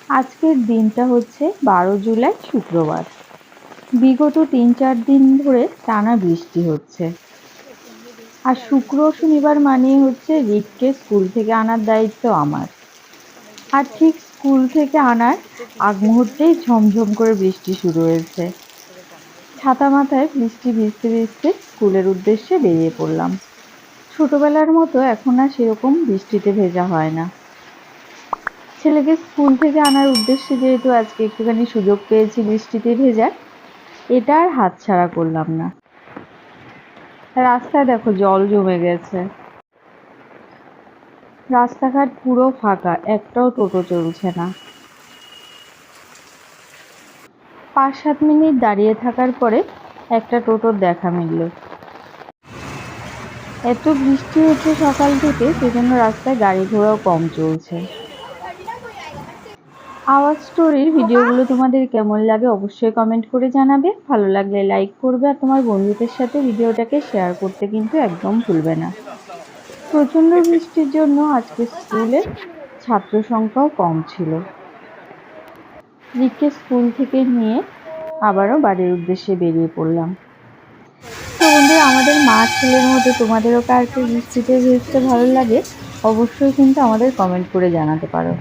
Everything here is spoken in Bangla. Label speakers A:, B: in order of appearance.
A: আজকের দিনটা হচ্ছে 12 জুলাই শুক্রবার। বিগত ৩-৪ দিন ধরে টানা বৃষ্টি হচ্ছে। আর শুক্র শনিবার মানেই হচ্ছে রিককে স্কুল থেকে আনার দায়িত্ব আমার। আর ঠিক স্কুল থেকে আনার আগ মুহূর্তেই ঝমঝম করে বৃষ্টি শুরু হয়েছে। ছাতা মাথায় বৃষ্টি ভিজতে ভিজতে স্কুলের উদ্দেশ্যে বেরিয়ে পড়লাম। ছোটবেলার মতো এখন আর সেরকম বৃষ্টিতে ভেজা হয় না। ছেলেকে স্কুল থেকে আনার উদ্দেশ্যে যেহেতু আজকে একটুখানি সুযোগ পেয়েছি বৃষ্টিতে ভেজার, এটা আর হাতছাড়া করলাম না। রাস্তায় দেখো জল জমে গেছে। রাস্তাঘাট পুরো ফাঁকা, একটাও টোটো চলছে না। ৫-৭ মিনিট দাঁড়িয়ে থাকার পরে একটা টোটোর দেখা মিলল। এত বৃষ্টি হচ্ছে সকাল থেকে, সেজন্য রাস্তায় গাড়ি ঘোড়াও কম চলছে। আওয়াজ স্টোরির ভিডিওগুলো তোমাদের কেমন লাগে অবশ্যই কমেন্ট করে জানাবে। ভালো লাগলে লাইক করবে আর তোমার বন্ধুদের সাথে ভিডিওটাকে শেয়ার করতে কিন্তু একদম ভুলবে না। প্রচণ্ড বৃষ্টির জন্য আজকে স্কুলে ছাত্র সংখ্যাও কম ছিল। রিককে স্কুল থেকে নিয়ে আবারও বাড়ির উদ্দেশ্যে বেরিয়ে পড়লাম। তো বন্ধুরা, আমাদের মা ছেলের মধ্যে তোমাদেরও কার বৃষ্টিতে ভেজতে ভালো লাগে অবশ্যই কিন্তু আমাদের কমেন্ট করে জানাতে পারো।